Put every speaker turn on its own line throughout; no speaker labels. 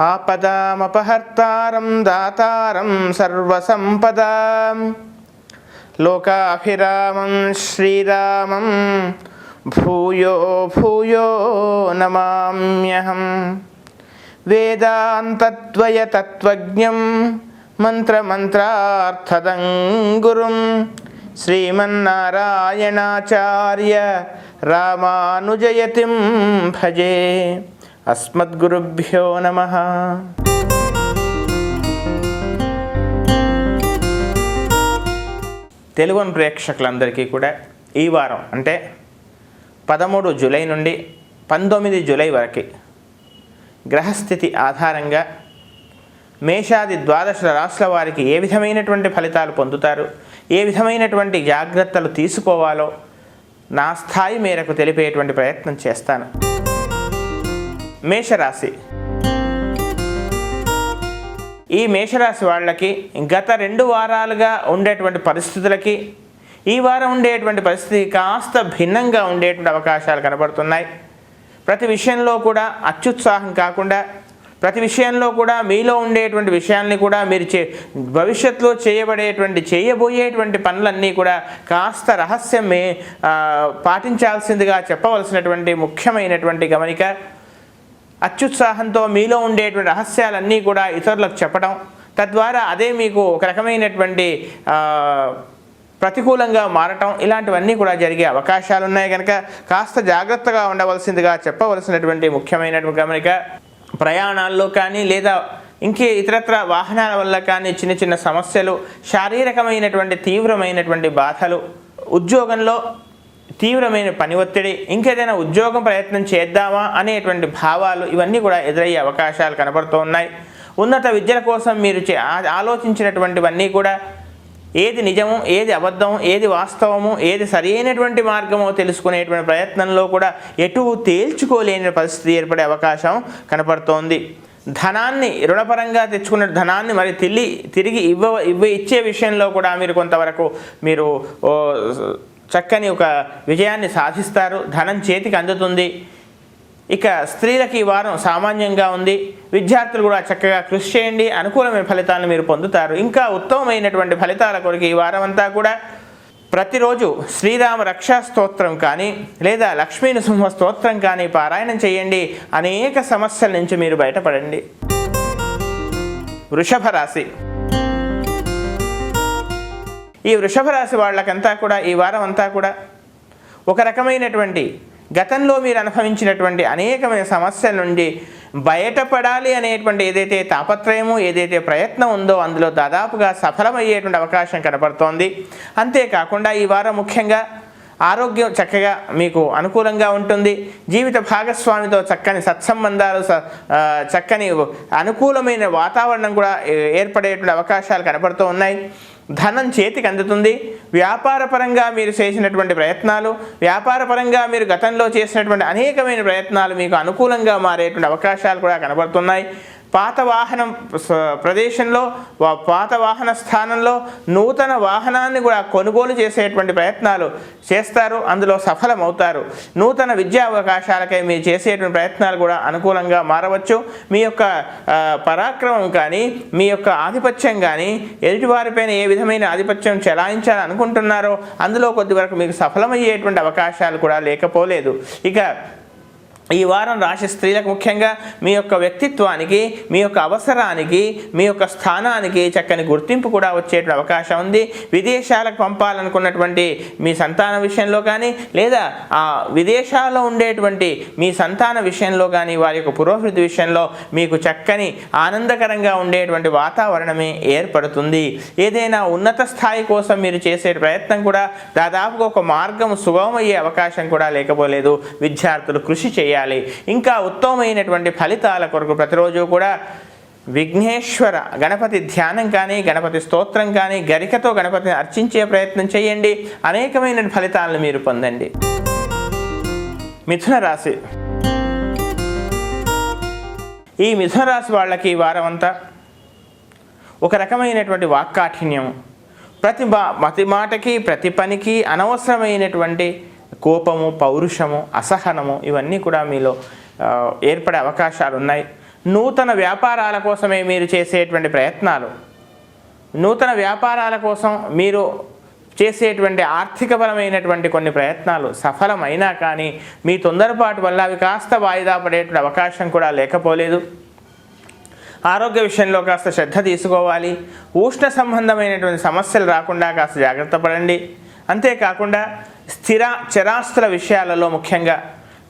ఆపదామపహర్తారం దాతారం సర్వసంపదాం లోకాభిరామం శ్రీరామం భూయో భూయో నమామ్యహం. వేదాంతద్వయతత్వజ్ఞం మంత్రమంత్రార్థదం గురుం శ్రీమన్నారాయణాచార్య రామానుజయతిం భజే. అస్మద్గురుభ్యో నమః. తెలుగు ప్రేక్షకులందరికీ కూడా ఈ వారం అంటే 13 జూలై నుండి 19 జూలై వరకు గ్రహస్థితి ఆధారంగా మేషాది ద్వాదశ రాశుల వారికి ఏ విధమైనటువంటి ఫలితాలు పొందుతారు, ఏ విధమైనటువంటి జాగ్రత్తలు తీసుకోవాలో నా స్థాయి మేరకు తెలిపేటువంటి ప్రయత్నం చేస్తాను. మేషరాశి. ఈ మేషరాశి వాళ్ళకి గత 2 వారాలుగా ఉండేటువంటి పరిస్థితులకి ఈ వారం ఉండేటువంటి పరిస్థితి కాస్త భిన్నంగా ఉండేటువంటి అవకాశాలు కనబడుతున్నాయి. ప్రతి విషయంలో కూడా అత్యుత్సాహం కాకుండా, ప్రతి విషయంలో కూడా మీలో ఉండేటువంటి విషయాల్ని కూడా మీరు భవిష్యత్తులో చేయబోయేటువంటి పనులన్నీ కూడా కాస్త రహస్యమే పాటించాల్సిందిగా చెప్పవలసినటువంటి ముఖ్యమైనటువంటి గమనిక. అత్యుత్సాహంతో మీలో ఉండేటువంటి రహస్యాలన్నీ కూడా ఇతరులకు చెప్పడం, తద్వారా అదే మీకు ఒక రకమైనటువంటి ప్రతికూలంగా మారటం, ఇలాంటివన్నీ కూడా జరిగే అవకాశాలు ఉన్నాయి. కనుక కాస్త జాగ్రత్తగా ఉండవలసిందిగా చెప్పవలసినటువంటి ముఖ్యమైనటువంటి గమనిక. ప్రయాణాల్లో కానీ లేదా ఇంకే ఇతరత్ర వాహనాల వల్ల కానీ చిన్న చిన్న సమస్యలు, శారీరకమైనటువంటి తీవ్రమైనటువంటి బాధలు, ఉద్యోగంలో తీవ్రమైన పని ఒత్తిడి, ఇంకేదైనా ఉద్యోగం ప్రయత్నం చేద్దామా అనేటువంటి భావాలు, ఇవన్నీ కూడా ఎదురయ్యే అవకాశాలు కనబడుతూ ఉన్నాయి. ఉన్నత విద్యల కోసం మీరు ఆలోచించినటువంటివన్నీ కూడా ఏది నిజము, ఏది అబద్ధము, ఏది వాస్తవము, ఏది సరైనటువంటి మార్గమో తెలుసుకునేటువంటి ప్రయత్నంలో కూడా ఎటు తేల్చుకోలేని పరిస్థితి ఏర్పడే అవకాశం కనపడుతోంది. ధనాన్ని, రుణపరంగా తెచ్చుకున్న ధనాన్ని మరి తిరిగి ఇచ్చే విషయంలో కూడా మీరు కొంతవరకు మీరు చక్కని ఒక విజయాన్ని సాధిస్తారు. ధనం చేతికి అందుతుంది. ఇక స్త్రీలకి ఈ వారం సామాన్యంగా ఉంది. విద్యార్థులు కూడా చక్కగా కృషి చేయండి, అనుకూలమైన ఫలితాలను మీరు పొందుతారు. ఇంకా ఉత్తమమైనటువంటి ఫలితాల కొరకు ఈ వారం అంతా కూడా ప్రతిరోజు శ్రీరామ రక్షా స్తోత్రం కానీ లేదా లక్ష్మీ నృసింహ స్తోత్రం కానీ పారాయణం చేయండి. అనేక సమస్యల నుంచి మీరు బయటపడండి. వృషభ రాశి. ఈ వృషభ రాశి వాళ్ళకంతా కూడా ఈ వారం అంతా కూడా ఒక రకమైనటువంటి గతంలో మీరు అనుభవించినటువంటి అనేకమైన సమస్యల నుండి బయటపడాలి అనేటువంటి ఏదైతే తాపత్రయమో, ఏదైతే ప్రయత్నం ఉందో అందులో దాదాపుగా సఫలమయ్యేటువంటి అవకాశం కనపడుతోంది. అంతేకాకుండా ఈ వారం ముఖ్యంగా ఆరోగ్యం చక్కగా మీకు అనుకూలంగా ఉంటుంది. జీవిత భాగస్వామితో చక్కని సత్సంబంధాలు, చక్కని అనుకూలమైన వాతావరణం కూడా ఏర్పడేటువంటి అవకాశాలు కనపడుతూ ఉన్నాయి. ధనం చేతికి అందుతుంది. వ్యాపారపరంగా మీరు చేసినటువంటి ప్రయత్నాలు, వ్యాపారపరంగా మీరు గతంలో చేసినటువంటి అనేకమైన ప్రయత్నాలు మీకు అనుకూలంగా మారేటువంటి అవకాశాలు కూడా కనబడుతున్నాయి. పాత వాహనం ప్రదేశంలో, పాత వాహన స్థానంలో నూతన వాహనాన్ని కూడా కొనుగోలు చేసేటువంటి ప్రయత్నాలు చేస్తారు, అందులో సఫలమవుతారు. నూతన విద్యా అవకాశాలకై మీరు చేసేటువంటి ప్రయత్నాలు కూడా అనుకూలంగా మారవచ్చు. మీ యొక్క పరాక్రమం కానీ, మీ యొక్క ఆధిపత్యం కానీ, ఎదుటివారిపైన ఏ విధమైన ఆధిపత్యం చెలాయించాలనుకుంటున్నారో అందులో కొద్ది వరకు మీకు సఫలమయ్యేటువంటి అవకాశాలు కూడా లేకపోలేదు. ఇక ఈ వారం రాశి స్త్రీలకు ముఖ్యంగా మీ యొక్క వ్యక్తిత్వానికి, మీ యొక్క అవసరానికి, మీ యొక్క స్థానానికి చక్కని గుర్తింపు కూడా వచ్చేటువంటి అవకాశం ఉంది. విదేశాలకు పంపాలనుకున్నటువంటి మీ సంతాన విషయంలో కానీ లేదా ఆ విదేశాల్లో ఉండేటువంటి మీ సంతాన విషయంలో కానీ వారి యొక్క పురోభివృద్ధి విషయంలో మీకు చక్కని ఆనందకరంగా ఉండేటువంటి వాతావరణమే ఏర్పడుతుంది. ఏదైనా ఉన్నత స్థాయి కోసం మీరు చేసే ప్రయత్నం కూడా దాదాపుగా ఒక మార్గం సుగమమయ్యే అవకాశం కూడా లేకపోలేదు. విద్యార్థులు కృషి చేయాలి. ఇంకా ఉత్తమమైనటువంటి ఫలితాల కొరకు ప్రతిరోజు కూడా విఘ్నేశ్వర గణపతి ధ్యానం కానీ, గణపతి స్తోత్రం కానీ, గరికతో గణపతిని అర్చించే ప్రయత్నం చేయండి. అనేకమైన ఫలితాలను మీరు పొందండి. మిథున రాశి. ఈ మిథున రాశి వాళ్ళకి ఈ వారం అంతా ఒక రకమైనటువంటి వాక్కాఠిన్యం, ప్రతి మాటకి ప్రతి పనికి అనవసరమైనటువంటి కోపము, పౌరుషము, అసహనము ఇవన్నీ కూడా మీలో ఏర్పడే అవకాశాలు ఉన్నాయి. నూతన వ్యాపారాల కోసమే మీరు చేసేటువంటి ప్రయత్నాలు, నూతన వ్యాపారాల కోసం మీరు చేసేటువంటి ఆర్థికపరమైనటువంటి కొన్ని ప్రయత్నాలు సఫలమైనా కానీ మీ తొందరపాటు వల్ల అవి కాస్త వాయిదా పడేటువంటి అవకాశం కూడా లేకపోలేదు. ఆరోగ్య విషయంలో కాస్త శ్రద్ధ తీసుకోవాలి. ఉష్ణ సంబంధమైనటువంటి సమస్యలు రాకుండా కాస్త జాగ్రత్త పడండి. అంతేకాకుండా స్థిర చరాస్తుల విషయాలలో ముఖ్యంగా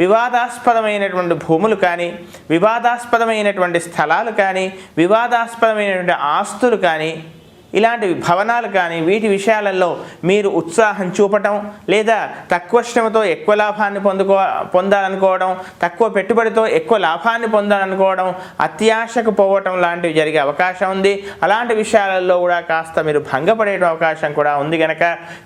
వివాదాస్పదమైనటువంటి భూములు కానీ, వివాదాస్పదమైనటువంటి స్థలాలు కానీ, వివాదాస్పదమైనటువంటి ఆస్తులు కానీ, ఇలాంటి భవనాలు కానీ వీటి విషయాలలో మీరు ఉత్సాహం చూపటం, లేదా తక్కువ శ్రమతో ఎక్కువ లాభాన్ని పొందాలనుకోవడం, తక్కువ పెట్టుబడితో ఎక్కువ లాభాన్ని పొందాలనుకోవడం, అత్యాశకు పోవటం లాంటివి జరిగే అవకాశం ఉంది. అలాంటి విషయాలలో కూడా కాస్త మీరు భంగపడే అవకాశం కూడా ఉంది. కనుక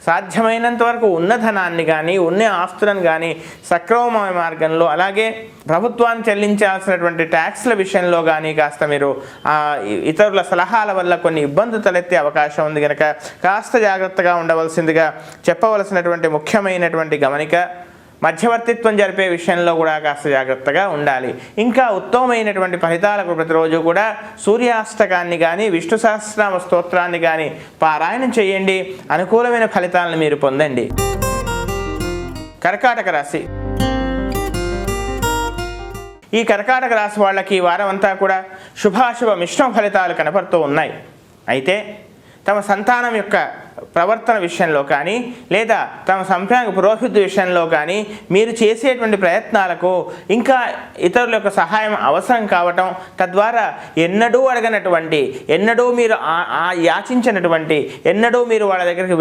సాధ్యమైనంత వరకు ఉన్న ధనాన్ని కానీ ఉన్న ఆస్తులను కానీ సక్రమమైన మార్గంలో, అలాగే ప్రభుత్వాన్ని చెల్లించాల్సినటువంటి ట్యాక్స్ల విషయంలో కానీ కాస్త మీరు ఇతరుల సలహాల వల్ల కొన్ని ఇబ్బందులు తలెత్తే అవకాశం ఉంది. కనుక కాస్త జాగ్రత్తగా ఉండవలసిందిగా చెప్పవలసినటువంటి ముఖ్యమైనటువంటి గమనిక. మధ్యవర్తిత్వం జరిపే విషయంలో కూడా కాస్త జాగ్రత్తగా ఉండాలి. ఇంకా ఉత్తమమైనటువంటి ఫలితాలకు ప్రతిరోజు కూడా సూర్యాష్టకాన్ని కానీ విష్ణు సహస్రనామ స్తోత్రాన్ని కానీ పారాయణం చేయండి. అనుకూలమైన ఫలితాలను మీరు పొందండి. కర్కాటక రాశి. ఈ కర్కాటక రాశి వాళ్ళకి ఈ వారం అంతా కూడా శుభాశుభ మిశ్రమ ఫలితాలు కనపడుతూ ఉన్నాయి. అయితే తమ సంతానం యొక్క ప్రవర్తన విషయంలో కానీ, లేదా తమ సంతాన పురోహితు విషయంలో కానీ మీరు చేసేటువంటి ప్రయత్నాలకు ఇంకా ఇతరుల యొక్క సహాయం అవసరం కావటం, తద్వారా ఎన్నడూ అడగనటువంటి, ఎన్నడూ మీరు యాచించినటువంటి, ఎన్నడూ మీరు వాళ్ళ దగ్గరికి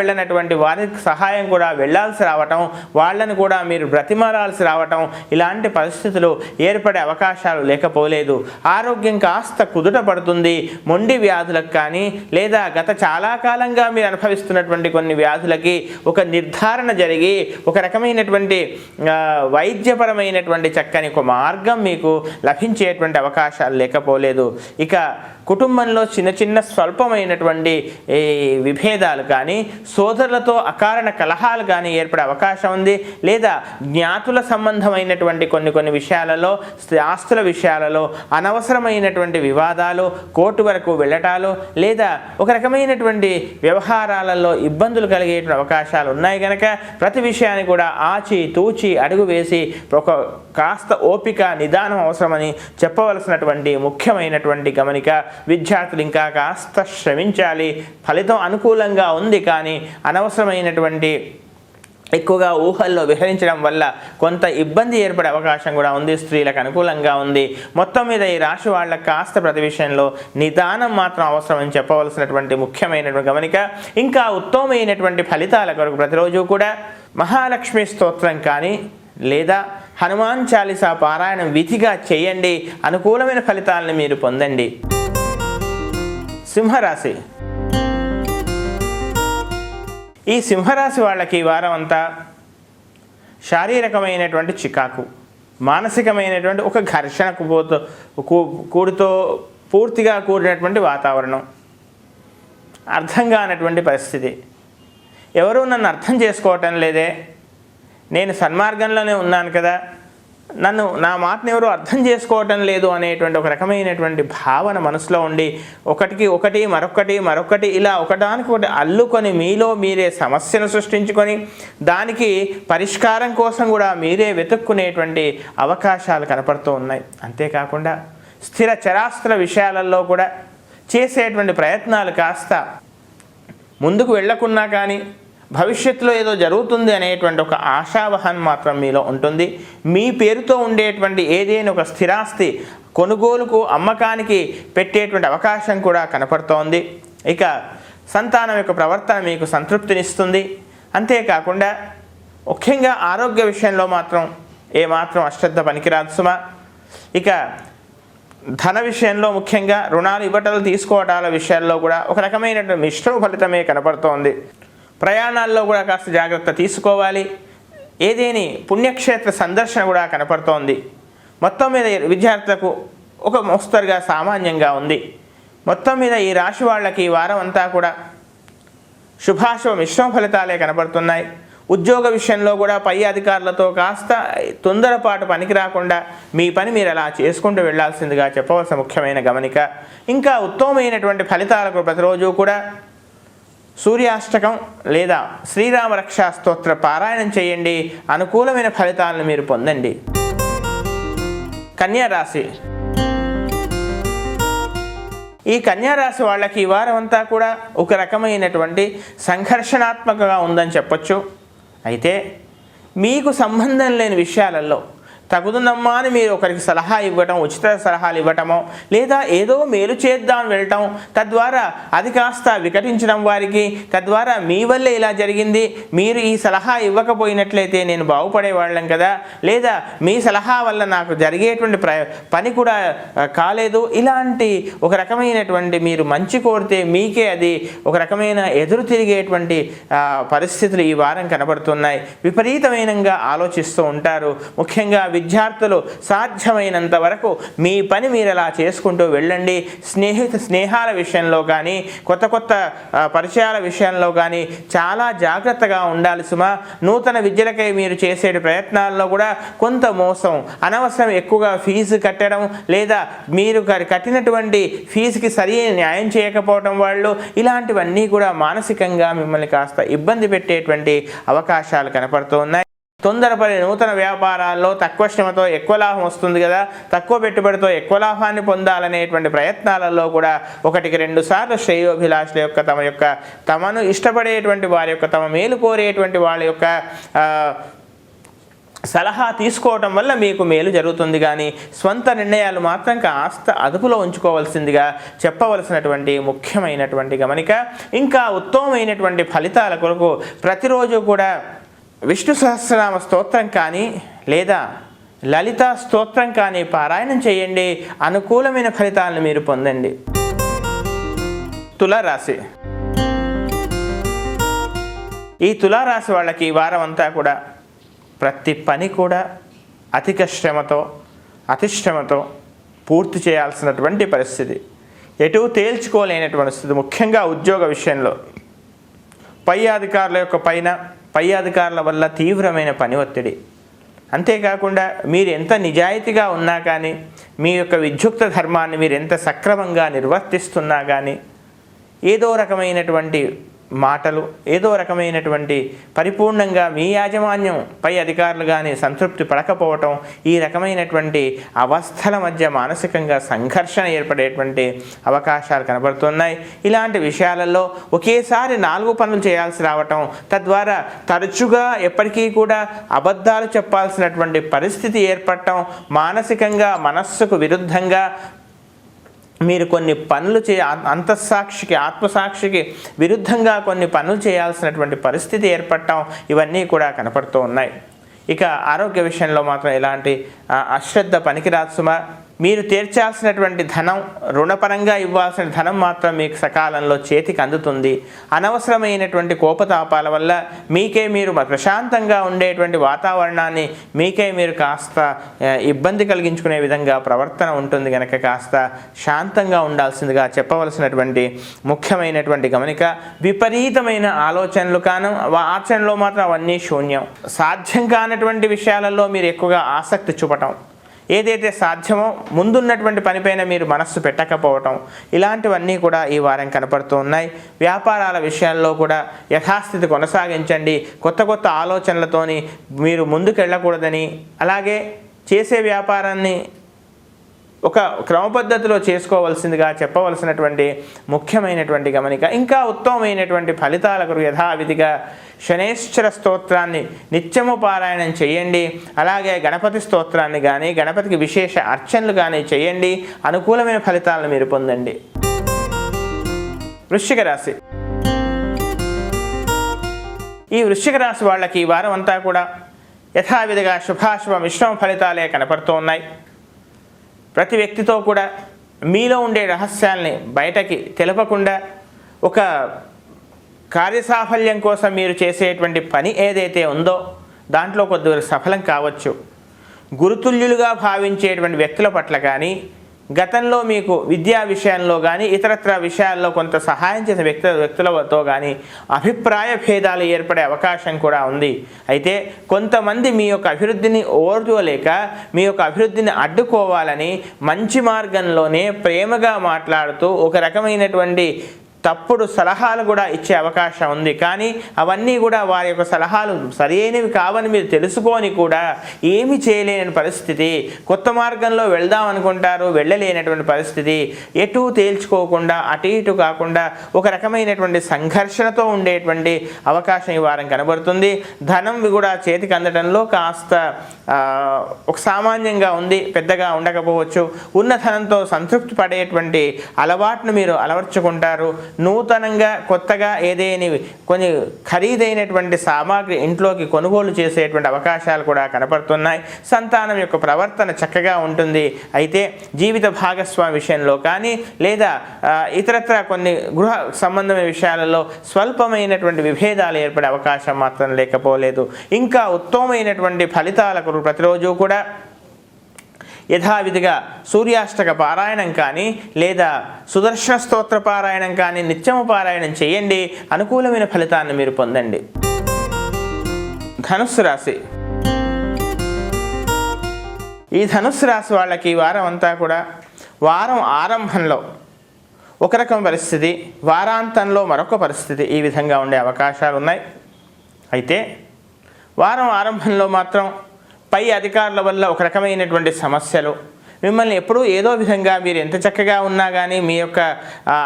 వెళ్ళనటువంటి వారికి సహాయం కూడా వెళ్ళాల్సి రావటం, వాళ్ళని కూడా మీరు బ్రతిమాలాల్సి రావటం, ఇలాంటి పరిస్థితులు ఏర్పడే అవకాశాలు లేకపోలేదు. ఆరోగ్యం కాస్త కుదుట పడుతుంది. మొండి వ్యాధులకు కానీ, లేదా గత చాలా కాలంగా మీరు అనుభవిస్తున్నటువంటి కొన్ని వ్యాధులకి ఒక నిర్ధారణ జరిగి ఒక రకమైనటువంటి వైద్యపరమైనటువంటి చక్కని ఒక మార్గం మీకు లభించేటువంటి అవకాశాలు లేకపోలేదు. ఇక కుటుంబంలో చిన్న చిన్న స్వల్పమైనటువంటి విభేదాలు కానీ, సోదరులతో అకారణ కలహాలు కానీ ఏర్పడే అవకాశం ఉంది. లేదా జ్ఞాతుల సంబంధమైనటువంటి కొన్ని విషయాలలో, ఆస్తుల విషయాలలో అనవసరమైనటువంటి వివాదాలు, కోర్టు వరకు వెళ్ళటాలు, లేదా ఒక రకమైనటువంటి వ్యవహారాలలో ఇబ్బందులు కలిగే అవకాశాలు ఉన్నాయి. కనుక ప్రతి విషయాన్ని కూడా ఆచి తూచి అడుగు వేసి ఒక కాస్త ఓపిక, నిదానం అవసరమని చెప్పవలసినటువంటి ముఖ్యమైనటువంటి గమనిక. విద్యార్థులు ఇంకా కాస్త శ్రమించాలి. ఫలితం అనుకూలంగా ఉంది, కానీ అనవసరమైనటువంటి ఎక్కువగా ఊహల్లో విహరించడం వల్ల కొంత ఇబ్బంది ఏర్పడే అవకాశం కూడా ఉంది. స్త్రీలకు అనుకూలంగా ఉంది. మొత్తం మీద ఈ రాశి వాళ్ళకి కాస్త ప్రతి విషయంలో నిదానం మాత్రం అవసరమని చెప్పవలసినటువంటి ముఖ్యమైనటువంటి గమనిక. ఇంకా ఉత్తమమైనటువంటి ఫలితాల కొరకు ప్రతిరోజు కూడా మహాలక్ష్మి స్తోత్రం కానీ, లేదా హనుమాన్ చాలీసా పారాయణం విధిగా చేయండి. అనుకూలమైన ఫలితాలను మీరు పొందండి. సింహరాశి. ఈ సింహరాశి వాళ్ళకి ఈ వారం అంతా శారీరకమైనటువంటి చికాకు, మానసికమైనటువంటి ఒక ఘర్షణకు కూడుతో పూర్తిగా కూడినటువంటి వాతావరణం, అర్థం కానటువంటి పరిస్థితి. ఎవరూ నన్ను అర్థం చేసుకోవటం లేదే, నేను సన్మార్గంలోనే ఉన్నాను కదా, నా మాటను ఎవరు అర్థం చేసుకోవటం లేదు అనేటువంటి ఒక రకమైనటువంటి భావన మనసులో ఉండి ఒకటికి ఒకటి మరొకటి ఇలా ఒకదానికి ఒకటి అల్లుకొని మీలో మీరే సమస్యను సృష్టించుకొని దానికి పరిష్కారం కోసం కూడా మీరే వెతుక్కునేటువంటి అవకాశాలు కనపడుతూ ఉన్నాయి. అంతేకాకుండా స్థిర చరాస్తుల విషయాలలో కూడా చేసేటువంటి ప్రయత్నాలు కాస్త ముందుకు వెళ్ళకున్నా కానీ భవిష్యత్తులో ఏదో జరుగుతుంది అనేటువంటి ఒక ఆశావహం మాత్రం మీలో ఉంటుంది. మీ పేరుతో ఉండేటువంటి ఏదైనా ఒక స్థిరాస్తి కొనుగోలుకు, అమ్మకానికి పెట్టేటువంటి అవకాశం కూడా కనపడుతోంది. ఇక సంతానం యొక్క ప్రవర్తన మీకు సంతృప్తినిస్తుంది. అంతేకాకుండా ముఖ్యంగా ఆరోగ్య విషయంలో మాత్రం ఏమాత్రం అశ్రద్ధ పనికిరాదు సుమా. ఇక ధన విషయంలో ముఖ్యంగా రుణాలు ఇవ్వటాలు తీసుకోవటాల విషయాల్లో కూడా ఒక రకమైనటువంటి మిశ్రమ ఫలితమే కనపడుతోంది. ప్రయాణాల్లో కూడా కాస్త జాగ్రత్త తీసుకోవాలి. ఏదేని పుణ్యక్షేత్ర సందర్శన కూడా కనపడుతోంది. మొత్తం మీద విద్యార్థులకు ఒక మోస్తరుగా సామాన్యంగా ఉంది. మొత్తం మీద ఈ రాశి వాళ్ళకి ఈ వారం అంతా కూడా శుభాశుభ మిశ్రమ ఫలితాలే కనపడుతున్నాయి. ఉద్యోగ విషయంలో కూడా పై అధికారులతో కాస్త తొందరపాటు పనికి రాకుండా మీ పని మీరు అలా చేసుకుంటూ వెళ్లాల్సిందిగా చెప్పవలసిన ముఖ్యమైన గమనిక. ఇంకా ఉత్తమమైనటువంటి ఫలితాలకు ప్రతిరోజు కూడా సూర్యాష్టకం లేదా శ్రీరామ రక్షా స్తోత్ర పారాయణం చేయండి. అనుకూలమైన ఫలితాలను మీరు పొందండి. కన్యా రాశి. ఈ కన్యారాశి వాళ్ళకి ఈ వారం అంతా కూడా ఒక రకమైనటువంటి సంఘర్షణాత్మకంగా ఉందని చెప్పొచ్చు. అయితే మీకు సంబంధం లేని విషయాలలో తగుదనమ్మా అని మీరు ఒకరికి సలహా ఇవ్వటం, ఉచిత సలహాలు ఇవ్వటమో లేదా ఏదో మేలు చేద్దాం వెళ్ళటం, తద్వారా అది కాస్త వికటించడం వారికి, తద్వారా మీ వల్లే ఇలా జరిగింది, మీరు ఈ సలహా ఇవ్వకపోయినట్లయితే నేను బాగుపడేవాళ్ళం కదా, లేదా మీ సలహా వల్ల నాకు జరిగేటువంటి పని కూడా కాలేదు, ఇలాంటి ఒక రకమైనటువంటి మీరు మంచి కోరితే మీకే అది ఒక రకమైన ఎదురు తిరిగేటువంటి పరిస్థితులు ఈ వారం కనబడుతున్నాయి. విపరీతమైనంగా ఆలోచిస్తూ ఉంటారు. ముఖ్యంగా విద్యార్థులు సాధ్యమైనంత వరకు మీ పని మీరు అలా చేసుకుంటూ వెళ్ళండి. స్నేహాల విషయంలో కానీ కొత్త పరిచయాల విషయంలో కానీ చాలా జాగ్రత్తగా ఉండాలి సుమా. నూతన విద్యలకై మీరు చేసే ప్రయత్నాల్లో కూడా కొంత మోసం, అనవసరం ఎక్కువగా ఫీజు కట్టడం లేదా మీరు కట్టినటువంటి ఫీజుకి సరైన న్యాయం చేయకపోవడం వాళ్ళు, ఇలాంటివన్నీ కూడా మానసికంగా మిమ్మల్ని కాస్త ఇబ్బంది పెట్టేటువంటి అవకాశాలు కనపడుతూ ఉన్నాయి. తొందరపడి నూతన వ్యాపారాల్లో తక్కువ శ్రమతో ఎక్కువ లాభం వస్తుంది కదా, తక్కువ పెట్టుబడితో ఎక్కువ లాభాన్ని పొందాలనేటువంటి ప్రయత్నాలలో కూడా 1-2 సార్లు శ్రేయోభిలాషుల యొక్క తమను ఇష్టపడేటువంటి వారి యొక్క తమ మేలు కోరేటువంటి వాళ్ళ యొక్క సలహా తీసుకోవటం వల్ల మీకు మేలు జరుగుతుంది. కానీ స్వంత నిర్ణయాలు మాత్రం కాస్త అదుపులో ఉంచుకోవాల్సిందిగా చెప్పవలసినటువంటి ముఖ్యమైనటువంటి గమనిక. ఇంకా ఉత్తమమైనటువంటి ఫలితాల కొరకు ప్రతిరోజు కూడా విష్ణు సహస్రనామ స్తోత్రం కానీ లేదా లలితా స్తోత్రం కానీ పారాయణం చేయండి. అనుకూలమైన ఫలితాలను మీరు పొందండి. తులారాశి. ఈ తులారాశి వాళ్ళకి ఈ వారం అంతా కూడా ప్రతి పని కూడా అధిక శ్రమతో అతిశ్రమతో పూర్తి చేయాల్సినటువంటి పరిస్థితి, ఎటు తేల్చుకోలేనటువంటి స్థితి. ముఖ్యంగా ఉద్యోగ విషయంలో పై అధికారుల వల్ల తీవ్రమైన పని ఒత్తిడి. అంతేకాకుండా మీరు ఎంత నిజాయితీగా ఉన్నా కానీ, మీ యొక్క విద్యుక్త ధర్మాన్ని మీరు ఎంత సక్రమంగా నిర్వర్తిస్తున్నా కానీ ఏదో రకమైనటువంటి మాటలు, ఏదో రకమైనటువంటి పరిపూర్ణంగా మీ యాజమాన్యం పై అధికారులు కానీ సంతృప్తి పడకపోవటం, ఈ రకమైనటువంటి అవస్థల మధ్య మానసికంగా సంఘర్షణ ఏర్పడేటువంటి అవకాశాలు కనబడుతున్నాయి. ఇలాంటి విషయాలలో ఒకేసారి 4 పనులు చేయాల్సి రావటం, తద్వారా తరచుగా ఎప్పటికీ కూడా అబద్ధాలు చెప్పాల్సినటువంటి పరిస్థితి ఏర్పడటం, మానసికంగా మనస్సుకు విరుద్ధంగా మీరు కొన్ని పనులు అంతఃసాక్షికి ఆత్మసాక్షికి విరుద్ధంగా కొన్ని పనులు చేయాల్సినటువంటి పరిస్థితి ఏర్పడటం, ఇవన్నీ కూడా కనపడుతూ ఉన్నాయి. ఇక ఆరోగ్య విషయంలో మాత్రం ఎలాంటి అశ్రద్ధ పనికిరాదు సుమా. మీరు తీర్చాల్సినటువంటి ధనం, రుణపరంగా ఇవ్వాల్సిన ధనం మాత్రం మీకు సకాలంలో చేతికి అందుతుంది. అనవసరమైనటువంటి కోపతాపాల వల్ల మీకే మీరు ప్రశాంతంగా ఉండేటువంటి వాతావరణాన్ని మీకే మీరు కాస్త ఇబ్బంది కలిగించుకునే విధంగా ప్రవర్తన ఉంటుంది కనుక కాస్త శాంతంగా ఉండాల్సిందిగా చెప్పవలసినటువంటి ముఖ్యమైనటువంటి గమనిక. విపరీతమైన ఆలోచనలు ఆచరణలో మాత్రం అవన్నీ శూన్యం. సాధ్యం కానటువంటి విషయాలలో మీరు ఎక్కువగా ఆసక్తి చూపటం, ఏదైతే సాధ్యమో ముందున్నటువంటి పనిపైన మీరు మనస్సు పెట్టకపోవటం, ఇలాంటివన్నీ కూడా ఈ వారం కనపడుతూ ఉన్నాయి. వ్యాపారాల విషయాల్లో కూడా యథాస్థితి కొనసాగించండి. కొత్త ఆలోచనలతోని మీరు ముందుకు వెళ్ళకూడదని, అలాగే చేసే వ్యాపారాన్ని ఒక క్రమ పద్ధతిలో చేసుకోవాల్సిందిగా చెప్పవలసినటువంటి ముఖ్యమైనటువంటి గమనిక. ఇంకా ఉత్తమమైనటువంటి ఫలితాలకు యథావిధిగా శనేశ్వర స్తోత్రాన్ని నిత్యము పారాయణం చేయండి. అలాగే గణపతి స్తోత్రాన్ని కానీ గణపతికి విశేష అర్చనలు కానీ చేయండి. అనుకూలమైన ఫలితాలను మీరు పొందండి. వృశ్చిక రాశి. ఈ వృశ్చిక రాశి వాళ్ళకి ఈ వారం అంతా కూడా యథావిధిగా శుభాశుభ మిశ్రమ ఫలితాలే కనపడుతూ ఉన్నాయి. ప్రతి వ్యక్తితో కూడా మీలో ఉండే రహస్యాల్ని బయటకి తెలపకుండా ఒక కార్యసాఫల్యం కోసం మీరు చేసేటువంటి పని ఏదైతే ఉందో దాంట్లో కొద్దిగా సఫలం కావచ్చు. గురుతుల్యులుగా భావించేటువంటి వ్యక్తుల పట్ల కానీ గతంలో మీకు విద్యా విషయంలో కానీ ఇతరత్ర విషయాల్లో కొంత సహాయం చేసిన వ్యక్తులతో కానీ అభిప్రాయ భేదాలు ఏర్పడే అవకాశం కూడా ఉంది. అయితే కొంతమంది మీ యొక్క అభివృద్ధిని ఓర్వలేక మీ యొక్క అభివృద్ధిని అడ్డుకోవాలని మంచి మార్గంలోనే ప్రేమగా మాట్లాడుతూ ఒక రకమైనటువంటి తప్పుడు సలహాలు కూడా ఇచ్చే అవకాశం ఉంది. కానీ అవన్నీ కూడా వారి యొక్క సలహాలు సరైనవి కావని మీరు తెలుసుకొని కూడా ఏమి చేయలేని పరిస్థితి, కొత్త మార్గంలో వెళ్దాం అనుకుంటారు వెళ్ళలేనటువంటి పరిస్థితి, ఎటు తేల్చుకోకుండా అటు ఇటు కాకుండా ఒక రకమైనటువంటి సంఘర్షణతో ఉండేటువంటి అవకాశం ఈ వారం కనబడుతుంది. ధనం కూడా చేతికి అందడంలో కాస్త ఒక సామాన్యంగా ఉంది, పెద్దగా ఉండకపోవచ్చు. ఉన్న ధనంతో సంతృప్తి పడేటువంటి అలవాటును మీరు అలవర్చుకుంటారు. నూతనంగా కొత్తగా ఏదేని కొన్ని ఖరీదైనటువంటి సామాగ్రి ఇంట్లోకి కొనుగోలు చేసేటువంటి అవకాశాలు కూడా కనపడుతున్నాయి. సంతానం యొక్క ప్రవర్తన చక్కగా ఉంటుంది. అయితే జీవిత భాగస్వామి విషయంలో కానీ లేదా ఇతరత్ర కొన్ని గృహ సంబంధమైన విషయాలలో స్వల్పమైనటువంటి విభేదాలు ఏర్పడే అవకాశం మాత్రం లేకపోలేదు. ఇంకా ఉత్తమమైనటువంటి ఫలితాలకు ప్రతిరోజు కూడా యథావిధిగా సూర్యాష్టక పారాయణం కానీ లేదా సుదర్శన స్తోత్ర పారాయణం కానీ నిత్యము పారాయణం చేయండి. అనుకూలమైన ఫలితాన్ని మీరు పొందండి. ధనుస్సు రాశి. ఈ ధనుస్సు రాశి వాళ్ళకి ఈ వారం అంతా కూడా వారం ఆరంభంలో ఒక రకం పరిస్థితి, వారాంతంలో మరొక పరిస్థితి, ఈ విధంగా ఉండే అవకాశాలు ఉన్నాయి. అయితే వారం ఆరంభంలో మాత్రం పై అధికారుల వల్ల ఒక రకమైనటువంటి సమస్యలు మిమ్మల్ని ఎప్పుడూ ఏదో విధంగా మీరు ఎంత చక్కగా ఉన్నా కానీ మీ యొక్క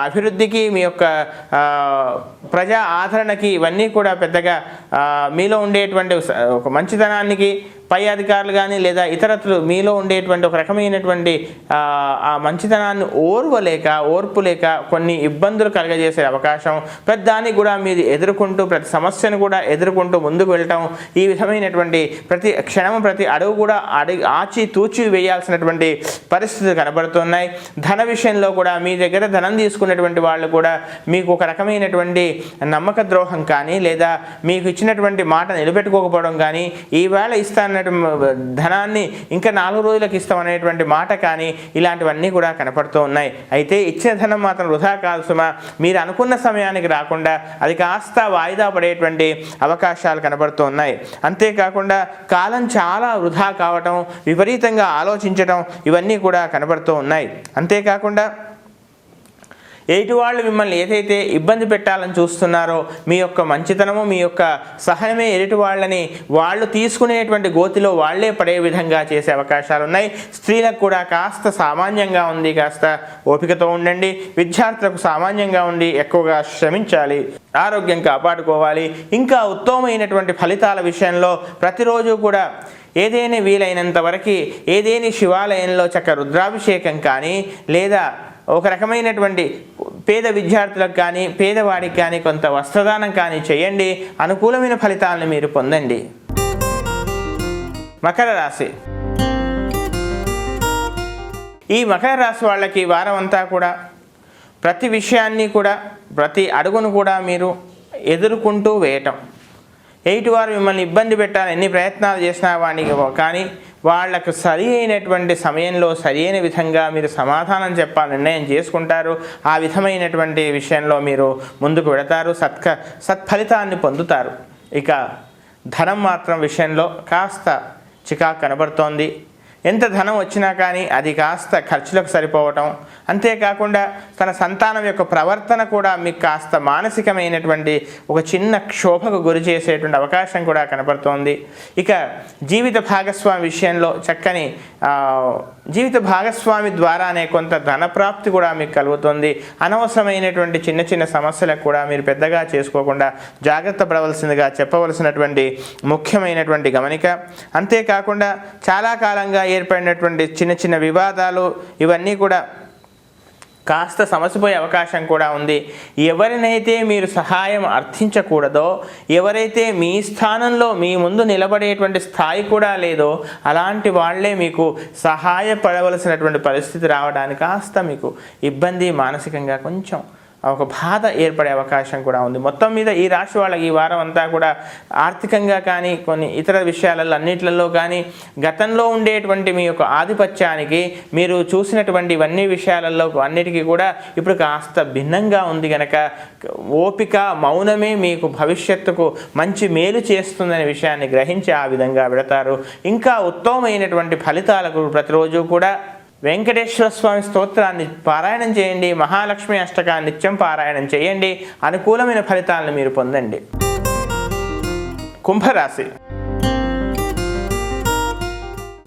అభివృద్ధికి మీ యొక్క ప్రజా ఆదరణకి ఇవన్నీ కూడా పెద్దగా మీలో ఉండేటువంటి ఒక మంచితనానికి పై అధికారులు కానీ లేదా ఇతరత్రులు మీలో ఉండేటువంటి ఒక రకమైనటువంటి ఆ మంచితనాన్ని ఓర్పు లేక కొన్ని ఇబ్బందులు కలగజేసే అవకాశం, ప్రతిదాన్ని కూడా మీరు ఎదుర్కొంటూ ప్రతి సమస్యను కూడా ఎదుర్కొంటూ ముందుకు వెళ్ళటం, ఈ విధమైనటువంటి ప్రతి క్షణం ప్రతి అడుగు కూడా ఆచి తూచి వేయాల్సినటువంటి పరిస్థితులు కనబడుతున్నాయి. ధన విషయంలో కూడా మీ దగ్గర ధనం తీసుకున్నటువంటి వాళ్ళు కూడా మీకు ఒక రకమైనటువంటి నమ్మక ద్రోహం కానీ లేదా మీకు ఇచ్చినటువంటి మాట నిలబెట్టుకోకపోవడం కానీ, ఈవేళ ఇస్తాను ధనాన్ని ఇంకా 4 రోజులకు ఇస్తామనేటువంటి మాట కానీ ఇలాంటివన్నీ కూడా కనపడుతూ ఉన్నాయి. అయితే ఇచ్చిన ధనం మాత్రం వృధా కాదు సుమా. మీరు అనుకున్న సమయానికి రాకుండా అది కాస్త వాయిదా పడేటువంటి అవకాశాలు కనబడుతూ ఉన్నాయి. అంతేకాకుండా కాలం చాలా వృధా కావటం, విపరీతంగా ఆలోచించడం ఇవన్నీ కూడా కనబడుతూ ఉన్నాయి. అంతేకాకుండా ఎదుటి వాళ్ళు మిమ్మల్ని ఏదైతే ఇబ్బంది పెట్టాలని చూస్తున్నారో మీ యొక్క మంచితనము మీ యొక్క సహనమే ఎదుటి వాళ్ళని వాళ్ళు తీసుకునేటువంటి గోతిలో వాళ్లే పడే విధంగా చేసే అవకాశాలు ఉన్నాయి. స్త్రీలకు కూడా కాస్త సామాన్యంగా ఉంది, కాస్త ఓపికతో ఉండండి. విద్యార్థులకు సామాన్యంగా ఉండి ఎక్కువగా శ్రమించాలి, ఆరోగ్యం కాపాడుకోవాలి. ఇంకా ఉత్తమమైనటువంటి ఫలితాల విషయంలో ప్రతిరోజు కూడా ఏదైనా వీలైనంత వరకు ఏదేని శివాలయంలో చక్క రుద్రాభిషేకం కానీ లేదా ఒక రకమైనటువంటి పేద విద్యార్థులకు కానీ పేదవాడికి కానీ కొంత వస్త్రదానం కానీ చేయండి. అనుకూలమైన ఫలితాలను మీరు పొందండి. మకర రాశి. ఈ మకర రాశి వాళ్ళకి వారం అంతా కూడా ప్రతి విషయాన్ని కూడా ప్రతి అడుగును కూడా మీరు ఎదుర్కొంటూ వేయటం, ఎయిటి వారు మిమ్మల్ని ఇబ్బంది పెట్టాలని ఎన్ని ప్రయత్నాలు చేసినా వాడికి కానీ వాళ్లకు సరి అయినటువంటి సమయంలో సరి అయిన విధంగా మీరు సమాధానం చెప్పాలి, నిర్ణయం చేసుకుంటారు. ఆ విధమైనటువంటి విషయంలో మీరు ముందుకు వెళతారు, సత్ఫలితాన్ని పొందుతారు. ఇక ధనం మాత్రం విషయంలో కాస్త చికాకు కనబడుతోంది. ఎంత ధనం వచ్చినా కానీ అది కాస్త ఖర్చులకు సరిపోవటం, అంతేకాకుండా తన సంతానం యొక్క ప్రవర్తన కూడా మీకు కాస్త మానసికమైనటువంటి ఒక చిన్న క్షోభకు గురి చేసేటువంటి అవకాశం కూడా కనబడుతోంది. ఇక జీవిత భాగస్వామి విషయంలో చక్కని జీవిత భాగస్వామి ద్వారానే కొంత ధనప్రాప్తి కూడా మీకు కలుగుతుంది. అనవసరమైనటువంటి చిన్న చిన్న సమస్యలకు కూడా మీరు పెద్దగా చేసుకోకుండా జాగ్రత్త పడవలసిందిగా చెప్పవలసినటువంటి ముఖ్యమైనటువంటి గమనిక. అంతేకాకుండా చాలా కాలంగా ఏర్పడినటువంటి చిన్న చిన్న వివాదాలు ఇవన్నీ కూడా కాస్త సమసిపోయే అవకాశం కూడా ఉంది. ఎవరినైతే మీరు సహాయం అర్థించకూడదో, ఎవరైతే మీ స్థానంలో మీ ముందు నిలబడేటువంటి స్థాయి కూడా లేదో అలాంటి వాళ్ళే మీకు సహాయపడవలసినటువంటి పరిస్థితి రావడానికి కాస్త మీకు ఇబ్బంది, మానసికంగా కొంచెం ఒక బాధ ఏర్పడే అవకాశం కూడా ఉంది. మొత్తం మీద ఈ రాశి వాళ్ళకి ఈ వారం అంతా కూడా ఆర్థికంగా కానీ కొన్ని ఇతర విషయాలలో అన్నిట్లలో కానీ గతంలో ఉండేటువంటి మీ యొక్క ఆధిపత్యానికి మీరు చూసినటువంటి ఇవన్నీ విషయాలలో అన్నిటికీ కూడా ఇప్పుడు కాస్త భిన్నంగా ఉంది కనుక ఓపిక మౌనమే మీకు భవిష్యత్తుకు మంచి మేలు చేస్తుందనే విషయాన్ని గ్రహించి ఆ విధంగా పెడతారు. ఇంకా ఉత్తమమైనటువంటి ఫలితాలకు ప్రతిరోజు కూడా వెంకటేశ్వర స్వామి స్తోత్రాన్ని పారాయణం చేయండి, మహాలక్ష్మి అష్టకాన్ని నిత్యం పారాయణం చేయండి, అనుకూలమైన ఫలితాలను మీరు పొందండి. కుంభరాశి.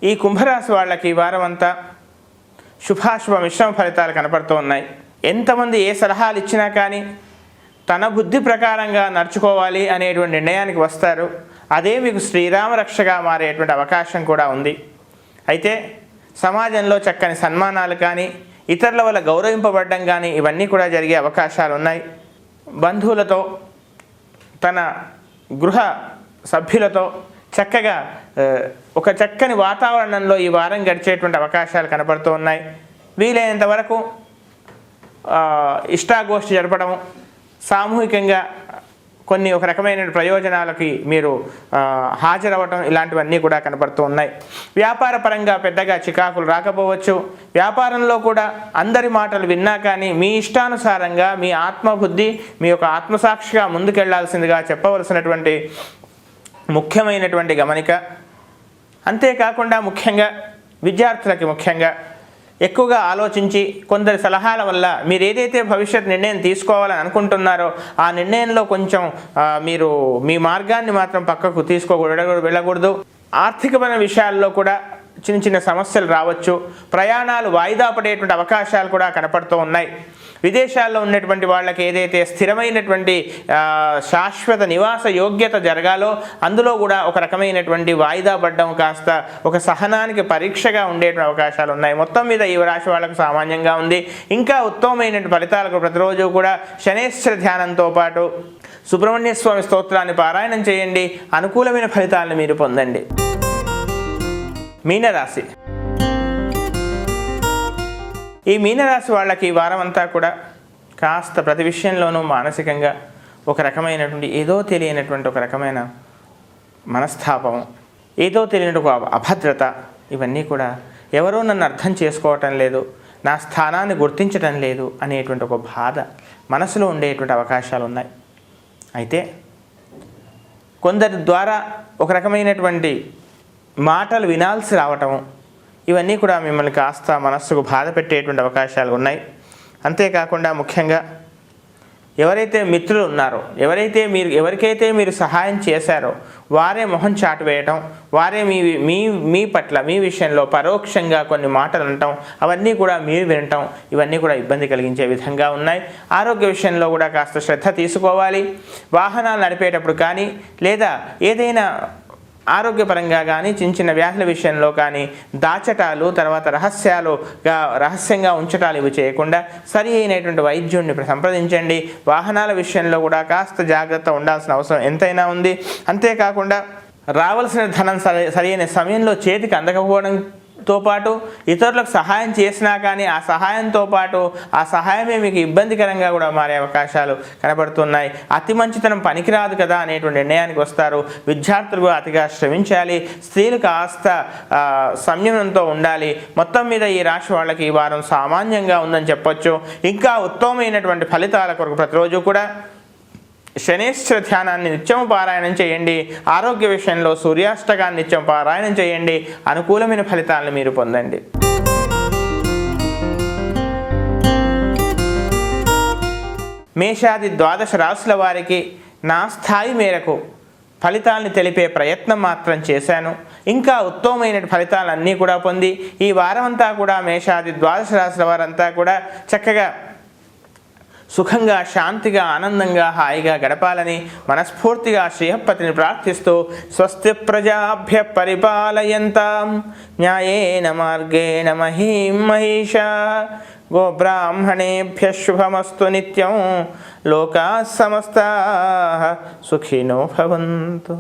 ఈ కుంభరాశి వాళ్ళకి ఈ వారం అంతా శుభాశుభ మిశ్రమ ఫలితాలు కనపడుతూ ఉన్నాయి. ఎంతమంది ఏ సలహాలు ఇచ్చినా కానీ తన బుద్ధి ప్రకారంగా నడుచుకోవాలి అనేటువంటి నిర్ణయానికి వస్తారు. అదే మీకు శ్రీరామ రక్షగా మారేటువంటి అవకాశం కూడా ఉంది. అయితే సమాజంలో చక్కని సన్మానాలు కానీ ఇతరుల వల్ల గౌరవింపబడడం కానీ ఇవన్నీ కూడా జరిగే అవకాశాలు ఉన్నాయి. బంధువులతో తన గృహ సభ్యులతో చక్కగా ఒక చక్కని వాతావరణంలో ఈ వారం గడిచేటువంటి అవకాశాలు కనపడుతూ ఉన్నాయి. వీలైనంత వరకు ఇష్టాగోష్ఠి జరపడం, సామూహికంగా కొన్ని ఒక రకమైన ప్రయోజనాలకి మీరు హాజరవ్వటం ఇలాంటివన్నీ కూడా కనపడుతూ ఉన్నాయి. వ్యాపార పరంగా పెద్దగా చికాకులు రాకపోవచ్చు. వ్యాపారంలో కూడా అందరి మాటలు విన్నా కానీ మీ ఇష్టానుసారంగా మీ ఆత్మబుద్ధి మీ యొక్క ఆత్మసాక్షిగా ముందుకెళ్లాల్సిందిగా చెప్పవలసినటువంటి ముఖ్యమైనటువంటి గమనిక. అంతేకాకుండా ముఖ్యంగా విద్యార్థులకి ముఖ్యంగా ఎక్కువగా ఆలోచించి కొందరి సలహాల వల్ల మీరు ఏదైతే భవిష్యత్ నిర్ణయం తీసుకోవాలని అనుకుంటున్నారో ఆ నిర్ణయంలో కొంచెం మీరు మీ మార్గాన్ని మాత్రం పక్కకు వెళ్ళకూడదు. ఆర్థికమైన విషయాల్లో కూడా చిన్న చిన్న సమస్యలు రావచ్చు. ప్రయాణాలు వాయిదా పడేటువంటి అవకాశాలు కూడా కనపడుతూ ఉన్నాయి. విదేశాల్లో ఉన్నటువంటి వాళ్ళకి ఏదైతే స్థిరమైనటువంటి శాశ్వత నివాస యోగ్యత జరగాలో అందులో కూడా ఒక రకమైనటువంటి వాయిదా పడడం కాస్త ఒక సహనానికి పరీక్షగా ఉండేటువంటి అవకాశాలు ఉన్నాయి. మొత్తం మీద ఈ రాశి వాళ్ళకు సామాన్యంగా ఉంది. ఇంకా ఉత్తమమైనటువంటి ఫలితాలకు ప్రతిరోజు కూడా శనేశ్వర ధ్యానంతో పాటు సుబ్రహ్మణ్య స్వామి స్తోత్రాన్ని పారాయణం చేయండి, అనుకూలమైన ఫలితాలను మీరు పొందండి. మీనరాశి. ఈ మీనరాశి వాళ్ళకి ఈ వారం అంతా కూడా కాస్త ప్రతి విషయంలోనూ మానసికంగా ఒక రకమైనటువంటి ఏదో తెలియనటువంటి ఒక రకమైన మనస్తాపం, ఏదో తెలియనటువంటి ఒక అభద్రత, ఇవన్నీ కూడా ఎవరో నన్ను అర్థం చేసుకోవటం లేదు, నా స్థానాన్ని గుర్తించటం లేదు అనేటువంటి ఒక బాధ మనసులో ఉండేటువంటి అవకాశాలు ఉన్నాయి. అయితే కొందరి ద్వారా ఒక రకమైనటువంటి మాటలు వినాల్సి రావటము ఇవన్నీ కూడా మిమ్మల్ని కాస్త మనస్సుకు బాధ పెట్టేటువంటి అవకాశాలు ఉన్నాయి. అంతేకాకుండా ముఖ్యంగా ఎవరైతే మిత్రులు ఉన్నారో ఎవరికైతే మీరు సహాయం చేశారో వారే మొహం చాటు వేయటం, వారే మీ పట్ల మీ విషయంలో పరోక్షంగా కొన్ని మాటలు అనటం, అవన్నీ కూడా మీరు వినటం, ఇవన్నీ కూడా ఇబ్బంది కలిగించే విధంగా ఉన్నాయి. ఆరోగ్య విషయంలో కూడా కాస్త శ్రద్ధ తీసుకోవాలి. వాహనాలు నడిపేటప్పుడు కానీ లేదా ఏదైనా ఆరోగ్యపరంగా కానీ చిన్న చిన్న వ్యాధుల విషయంలో కానీ దాచటాలు, తర్వాత రహస్యంగా ఉంచటాలు ఇవి చేయకుండా సరి అయినటువంటి వైద్యుడిని సంప్రదించండి. వాహనాల విషయంలో కూడా కాస్త జాగ్రత్త ఉండాల్సిన అవసరం ఎంతైనా ఉంది. అంతేకాకుండా రావాల్సిన ధనం సరైన సమయంలో చేతికి అందకపోవడంతో పాటు ఇతరులకు సహాయం చేసినా కానీ ఆ సహాయంతో పాటు ఆ సహాయమే మీకు ఇబ్బందికరంగా కూడా మారే అవకాశాలు కనబడుతున్నాయి. అతి మంచితనం పనికిరాదు కదా అనేటువంటి నిర్ణయానికి వస్తారు. విద్యార్థులు అతిగా శ్రమించాలి. స్త్రీలు కాస్త సంయమనంతో ఉండాలి. మొత్తం మీద ఈ రాశి వాళ్ళకి ఈ వారం సామాన్యంగా ఉందని చెప్పొచ్చు. ఇంకా ఉత్తమమైనటువంటి ఫలితాల కొరకు ప్రతిరోజు కూడా శనేశ్వర ధ్యానాన్ని నిత్యం పారాయణం చేయండి. ఆరోగ్య విషయంలో సూర్యాష్టకాన్ని నిత్యం పారాయణం చేయండి, అనుకూలమైన ఫలితాలను మీరు పొందండి. మేషాది ద్వాదశ రాశుల వారికి నా స్థాయి మేరకు ఫలితాలను తెలిపే ప్రయత్నం మాత్రం చేశాను. ఇంకా ఉత్తమమైన ఫలితాలన్నీ కూడా పొంది ఈ వారం అంతా కూడా మేషాది ద్వాదశ రాశుల వారంతా కూడా చక్కగా సుఖంగా, శాంతిగా, ఆనందంగా, హాయిగా గడపాలని మనస్ఫూర్తిగా శ్రీహపతిని ప్రార్థిస్తూ స్వస్తి ప్రజాభ్య పరిపాలయంతాం న్యాయేన మార్గేణ మహీం మహిషా గోబ్రాహ్మణేభ్య శుభమస్తు నిత్యం లోకాః సమస్తాః సుఖినో భవంతు.